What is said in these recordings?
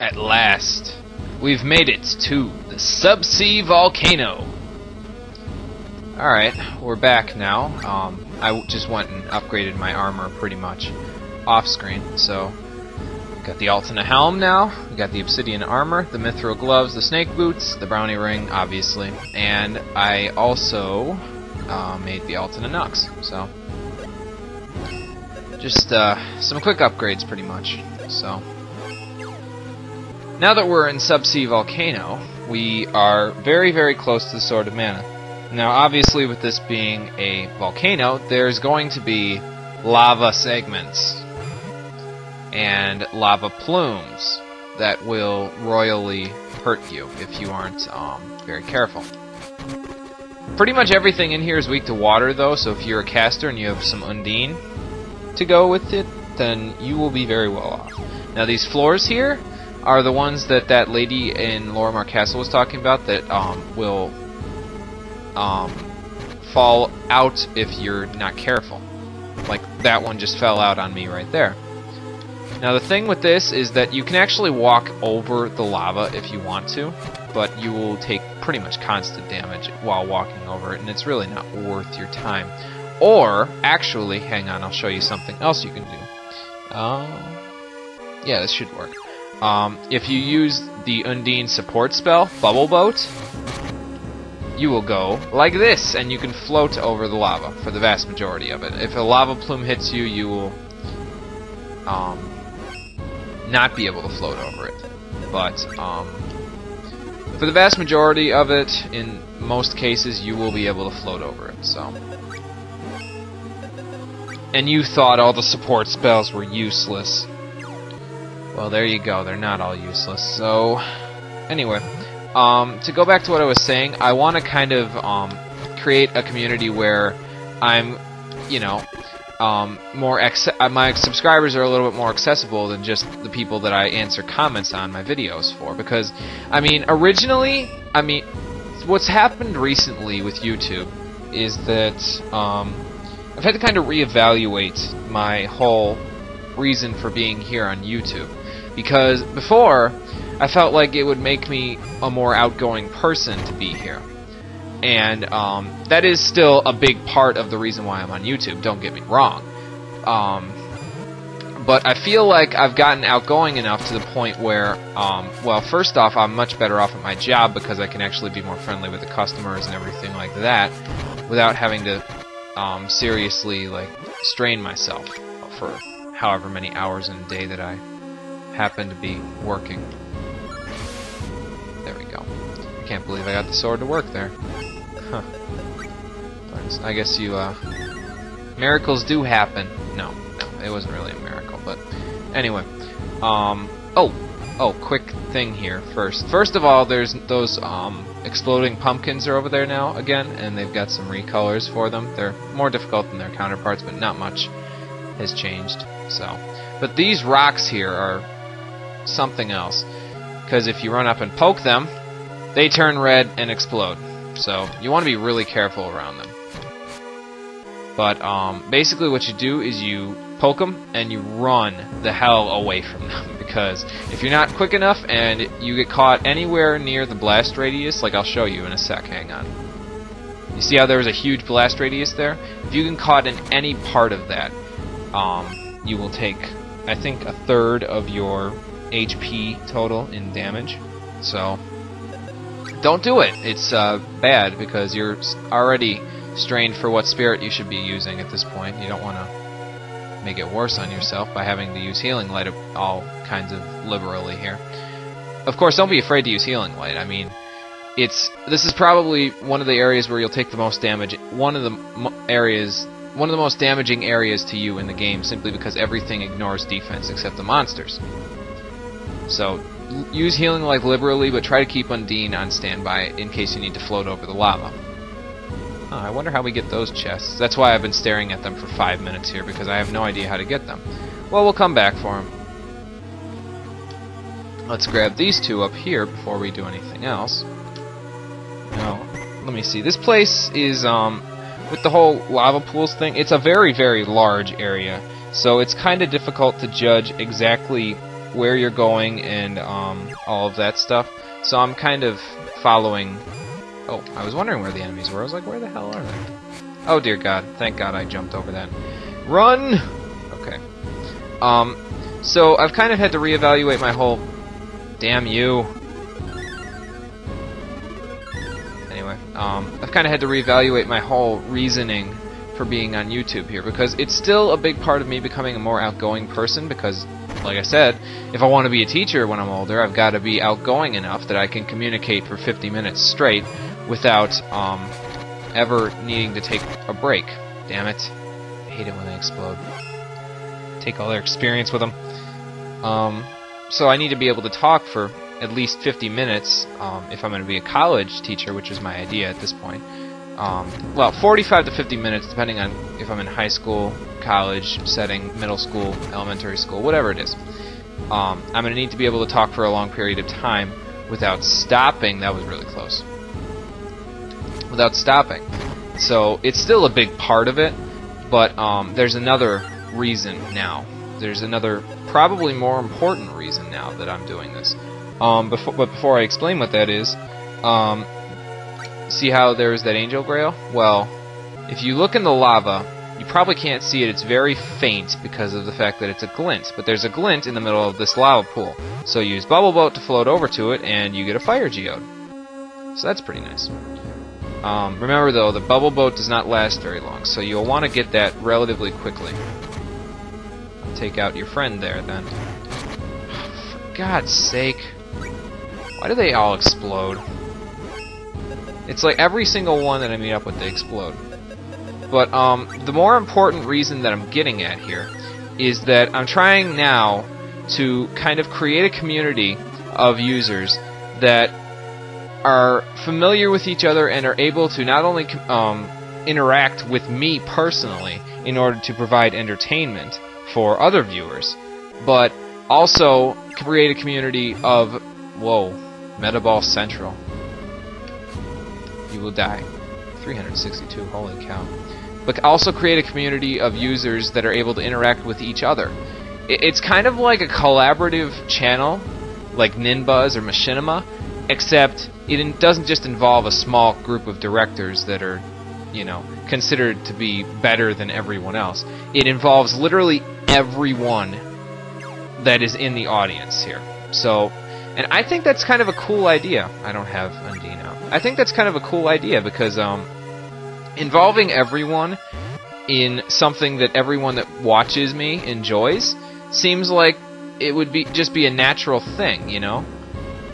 At last, we've made it to the Subsea Volcano. Alright, we're back now. I just went and upgraded my armor pretty much off screen. So, got the Altina helm now, we got the obsidian armor, the mithril gloves, the snake boots, the brownie ring, obviously, and I also made the Altina Nux. So, just some quick upgrades pretty much. So, now that we're in Subsea Volcano, we are very, very close to the Sword of Mana. Now, obviously, with this being a volcano, there's going to be lava segments and lava plumes that will royally hurt you if you aren't very careful. Pretty much everything in here is weak to water, though, so if you're a caster and you have some Undine to go with it, then you will be very well off. Now, these floors here are the ones that that lady in Lorimar Castle was talking about that will fall out if you're not careful. Like, that one just fell out on me right there. Now, the thing with this is that you can actually walk over the lava if you want to, but you will take pretty much constant damage while walking over it, and it's really not worth your time. Or, actually, hang on, I'll show you something else you can do. Yeah, this should work. If you use the Undine support spell, Bubble Boat, you will go like this, and you can float over the lava for the vast majority of it. If a lava plume hits you, you will not be able to float over it. But for the vast majority of it, in most cases, you will be able to float over it. So, and you thought all the support spells were useless. Well, there you go. They're not all useless. So, anyway, to go back to what I was saying, I want to kind of create a community where I'm, you know, my subscribers are a little bit more accessible than just the people that I answer comments on my videos for. Because, I mean, originally, what's happened recently with YouTube is that I've had to kind of reevaluate my whole reason for being here on YouTube. Because before, I felt like it would make me a more outgoing person to be here. And that is still a big part of the reason why I'm on YouTube, don't get me wrong. But I feel like I've gotten outgoing enough to the point where, well, first off, I'm much better off at my job because I can actually be more friendly with the customers and everything like that without having to seriously, like, strain myself for however many hours in a day that I happen to be working. There we go. I can't believe I got the sword to work there. Huh. I guess you, miracles do happen. No, it wasn't really a miracle, but anyway. Oh, quick thing here first. First of all, there's those, exploding pumpkins are over there now again, and they've got some recolors for them. They're more difficult than their counterparts, but not much has changed, so. But these rocks here are something else, because if you run up and poke them, they turn red and explode. So you want to be really careful around them. But basically what you do is you poke them and you run the hell away from them, because if you're not quick enough and you get caught anywhere near the blast radius, like I'll show you in a sec, hang on. You see how there was a huge blast radius there? If you get caught in any part of that, you will take, I think, a third of your HP total in damage. So, don't do it. It's bad because you're already strained for what spirit you should be using at this point. You don't want to make it worse on yourself by having to use Healing Light all kinds of liberally here. Of course, don't be afraid to use Healing Light. I mean, this is probably one of the areas where you'll take the most damage. One of the most damaging areas to you in the game, simply because everything ignores defense except the monsters. So, use Healing Light liberally, but try to keep Undine on standby in case you need to float over the lava. Oh, I wonder how we get those chests. That's why I've been staring at them for 5 minutes here, because I have no idea how to get them. Well, we'll come back for them. Let's grab these two up here before we do anything else. Now, let me see. This place is, with the whole lava pools thing, it's a very, very large area. So it's kind of difficult to judge exactly where you're going and all of that stuff. So I'm kind of following... Oh, I was wondering where the enemies were. I was like, where the hell are they? Oh dear God, thank God I jumped over that. Run! Okay. So I've kind of had to reevaluate my whole... Damn you. Anyway, I've kind of had to reevaluate my whole reasoning for being on YouTube here, because it's still a big part of me becoming a more outgoing person, because, like I said, if I want to be a teacher when I'm older, I've got to be outgoing enough that I can communicate for 50 minutes straight without ever needing to take a break. Damn it. I hate it when they explode. Take all their experience with them. So I need to be able to talk for at least 50 minutes if I'm going to be a college teacher, which is my idea at this point. Well, 45 to 50 minutes, depending on if I'm in high school, college setting, middle school, elementary school, whatever it is. I'm going to need to be able to talk for a long period of time without stopping. That was really close. Without stopping. So it's still a big part of it, but there's another reason now. There's another, probably more important reason now that I'm doing this. But before I explain what that is, see how there's that angel grail? Well, if you look in the lava, you probably can't see it. It's very faint because of the fact that it's a glint. But there's a glint in the middle of this lava pool. So use bubble boat to float over to it, and you get a fire geode. So that's pretty nice. Remember though, the bubble boat does not last very long, so you'll want to get that relatively quickly. Take out your friend there, then. For God's sake. Why do they all explode? It's like every single one that I meet up with, they explode. But the more important reason that I'm getting at here is that I'm trying now to kind of create a community of users that are familiar with each other and are able to not only interact with me personally in order to provide entertainment for other viewers, but also create a community of... Whoa, Metaball Central. You will die. 362, holy cow. But also create a community of users that are able to interact with each other. It's kind of like a collaborative channel, like Ninbuzz or Machinima, except it doesn't just involve a small group of directors that are, you know, considered to be better than everyone else. It involves literally everyone that is in the audience here. So, and I think that's kind of a cool idea. I don't have Undine now. I think that's kind of a cool idea because involving everyone in something that everyone that watches me enjoys seems like it would just be a natural thing, you know?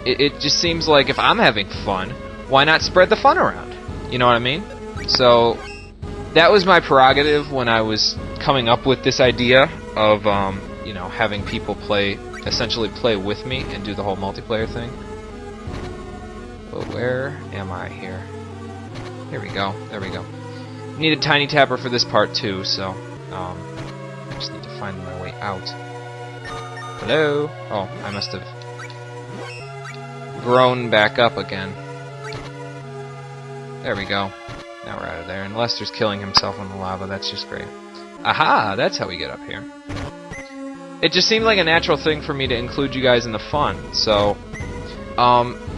It just seems like if I'm having fun, why not spread the fun around? You know what I mean? So that was my prerogative when I was coming up with this idea of, you know, having people essentially play with me and do the whole multiplayer thing. But where am I here? Here we go. There we go. Need a tiny tapper for this part too, so I just need to find my way out. Hello? Oh, I must have grown back up again. There we go. Now we're out of there. And Lester's killing himself in the lava. That's just great. Aha! That's how we get up here. It just seemed like a natural thing for me to include you guys in the fun. So,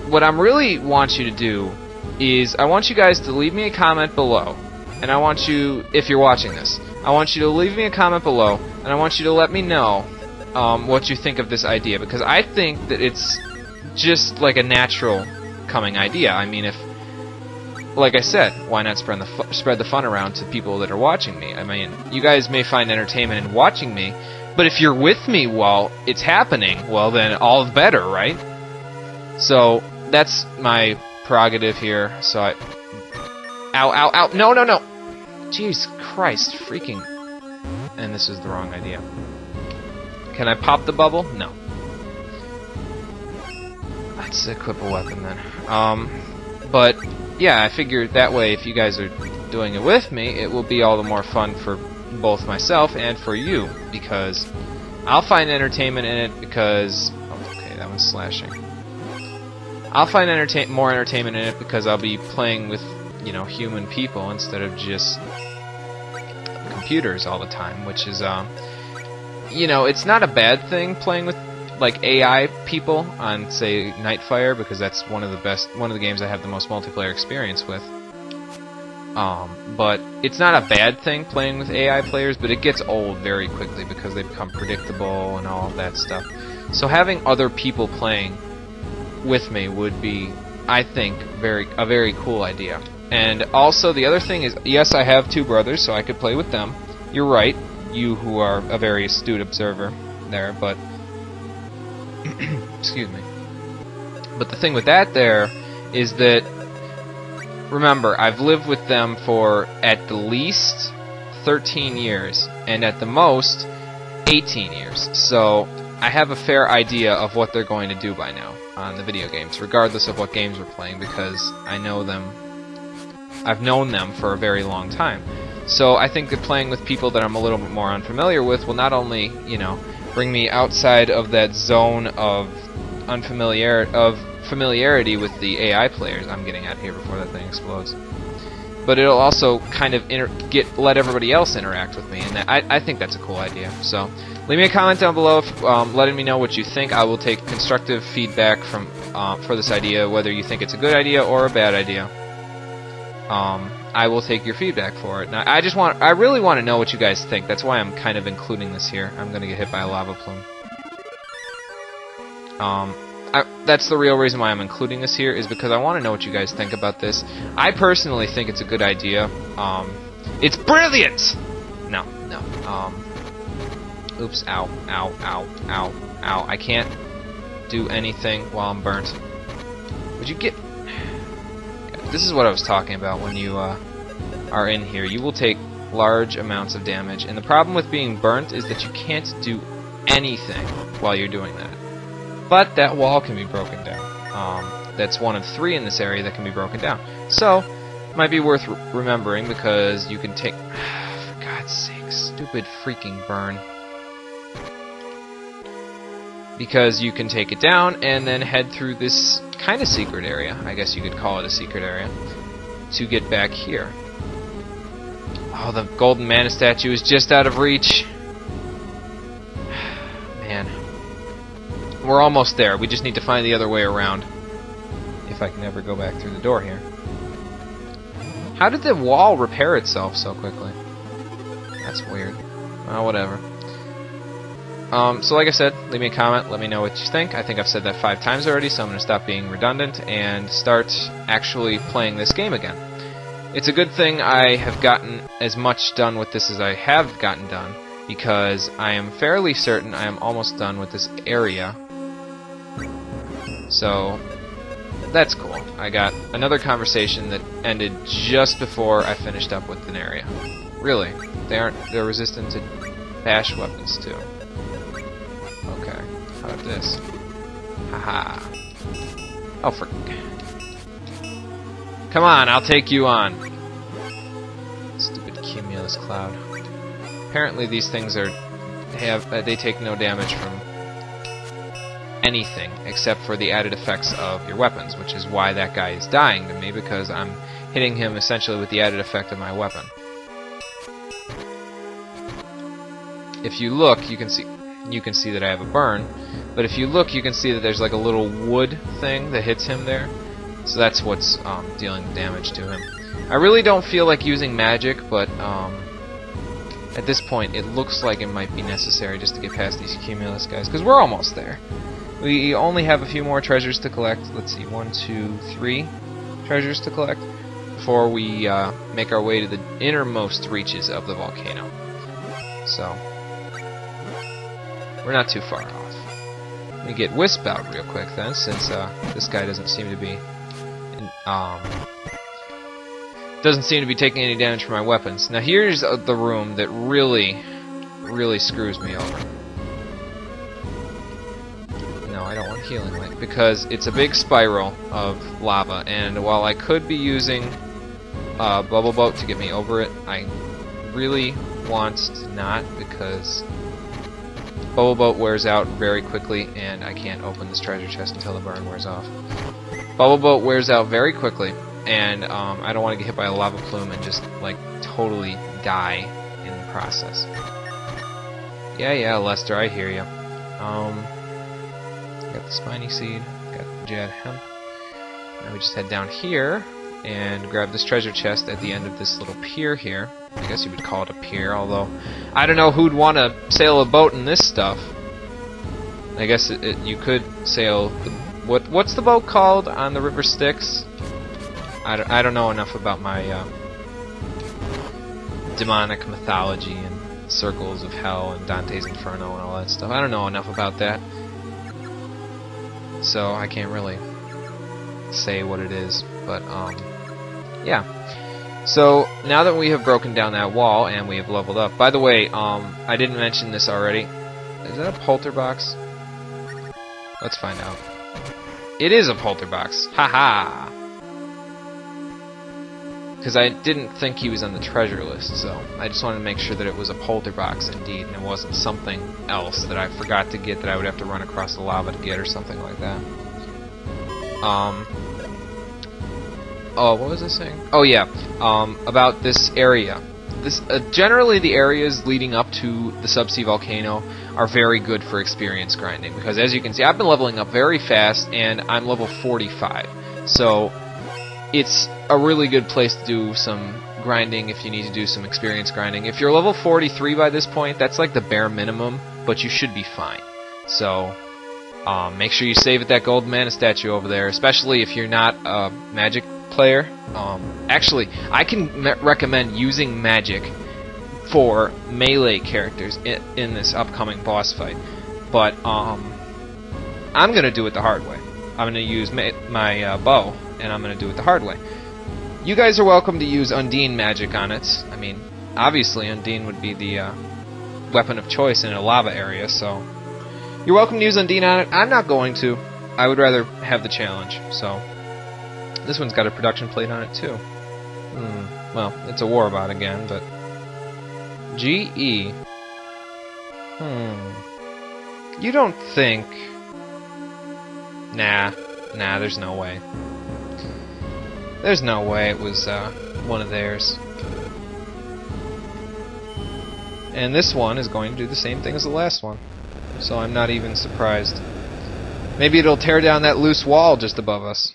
what I really want you to do is I want you guys to leave me a comment below. And I want you, if you're watching this, I want you to leave me a comment below, and I want you to let me know what you think of this idea, because I think that it's just like a natural coming idea. I mean, if, like I said, why not spread the fun around to people that are watching me? I mean, you guys may find entertainment in watching me, but if you're with me while it's happening, well then all the better, right? So that's my prerogative here. So I... Ow, ow, ow. No, no, no. Jeez Christ, freaking... And this is the wrong idea. Can I pop the bubble? No. Let's equip a weapon then. But, yeah, I figured that way if you guys are doing it with me, it will be all the more fun for both myself and for you, because I'll find entertainment in it because... Oh, okay, that one's slashing. I'll find more entertainment in it because I'll be playing with, you know, human people instead of just computers all the time, which is, you know, it's not a bad thing playing with like AI people on, say, Nightfire, because that's one of the games I have the most multiplayer experience with. But it's not a bad thing playing with AI players, but it gets old very quickly because they become predictable and all of that stuff. So having other people playing with me would be, I think, a very cool idea. And also the other thing is, yes, I have 2 brothers, so I could play with them. You're right, you who are a very astute observer there, but excuse me. But the thing with that there is that, remember, I've lived with them for at the least 13 years, and at the most 18 years. So I have a fair idea of what they're going to do by now on the video games, regardless of what games we're playing, because I know them. I've known them for a very long time. So I think that playing with people that I'm a little bit more unfamiliar with will not only, you know, bring me outside of that zone of familiarity with the AI players. I'm getting out of here before that thing explodes. But it'll also kind of let everybody else interact with me, and I think that's a cool idea. So leave me a comment down below, letting me know what you think. I will take constructive feedback for this idea, whether you think it's a good idea or a bad idea. I will take your feedback for it. Now, I really want to know what you guys think. That's why I'm kind of including this here. I'm gonna get hit by a lava plume. That's the real reason why I'm including this here, is because I want to know what you guys think about this. I personally think it's a good idea. It's brilliant! No. Oops, ow, ow, ow, ow, ow. I can't do anything while I'm burnt. Would you get... This is what I was talking about when you are in here. You will take large amounts of damage, and the problem with being burnt is that you can't do anything while you're doing that. But that wall can be broken down. That's one of 3 in this area that can be broken down. So, might be worth remembering, because you can take... For God's sake, stupid freaking burn. Because you can take it down and then head through this kind of secret area, I guess you could call it a secret area, to get back here. Oh, the golden mana statue is just out of reach. Man. We're almost there. We just need to find the other way around. If I can ever go back through the door here. How did the wall repair itself so quickly? That's weird. Well, whatever. So like I said, leave me a comment, let me know what you think. I think I've said that 5 times already, so I'm going to stop being redundant and start actually playing this game again. It's a good thing I have gotten as much done with this as I have gotten done, because I am fairly certain I am almost done with this area. So, that's cool. I got another conversation that ended just before I finished up with an area. Really, they're resistant to bash weapons too. Okay, how about this? Haha. Oh, come on, I'll take you on. Stupid cumulus cloud. Apparently these things they take no damage from anything except for the added effects of your weapons, which is why that guy is dying to me, because I'm hitting him essentially with the added effect of my weapon. If you look, you can see that I have a burn, but if you look, you can see that there's like a little wood thing that hits him there. So that's what's dealing damage to him. I really don't feel like using magic, but at this point it looks like it might be necessary just to get past these cumulus guys, because we're almost there. We only have a few more treasures to collect. Let's see, 1, 2, 3 treasures to collect before we make our way to the innermost reaches of the volcano. So, we're not too far off. Let me get Wisp out real quick then, since this guy doesn't seem to be taking any damage from my weapons. Now here's the room that really screws me over. No, I don't want healing light, because it's a big spiral of lava, and while I could be using Bubble Boat to get me over it, I really want to not, because Bubble Boat wears out very quickly, and I can't open this treasure chest until the burn wears off. Bubble Boat wears out very quickly, and I don't want to get hit by a lava plume and just, like, totally die in the process. Yeah, Lester, I hear you. Got the spiny seed. Got the jad hemp. Now we just head down here and grab this treasure chest at the end of this little pier here. I guess you would call it a pier, although I don't know who'd want to sail a boat in this stuff. I guess you could sail the, what's the boat called on the River Styx? I don't know enough about my demonic mythology and circles of hell and Dante's Inferno and all that stuff. I don't know enough about that, so I can't really say what it is. But yeah. So now that we have broken down that wall and we have leveled up. By the way, I didn't mention this already. Is that a polterbox? Let's find out. It is a polterbox. Haha. Because I didn't think he was on the treasure list, so I just wanted to make sure that it was a polterbox indeed, and it wasn't something else that I forgot to get that I would have to run across the lava to get or something like that. Oh, what was I saying? Oh yeah, about this area. This generally the areas leading up to the Subsea Volcano are very good for experience grinding, because as you can see, I've been leveling up very fast, and I'm level 45. So it's a really good place to do some grinding if you need to do some experience grinding. If you're level 43 by this point, that's like the bare minimum, but you should be fine. So make sure you save at that gold mana statue over there, especially if you're not a magic player. Actually, I can recommend using magic for melee characters in this upcoming boss fight, but I'm gonna do it the hard way. I'm gonna use my bow, and I'm gonna do it the hard way. You guys are welcome to use Undine magic on it. I mean, obviously Undine would be the weapon of choice in a lava area, so you're welcome to use Undine on it. I'm not going to. I would rather have the challenge. So this one's got a production plate on it too. Well, it's a warbot again, but GE. You don't think? Nah, there's no way. There's no way it was one of theirs. And this one is going to do the same thing as the last one, so I'm not even surprised. Maybe it'll tear down that loose wall just above us.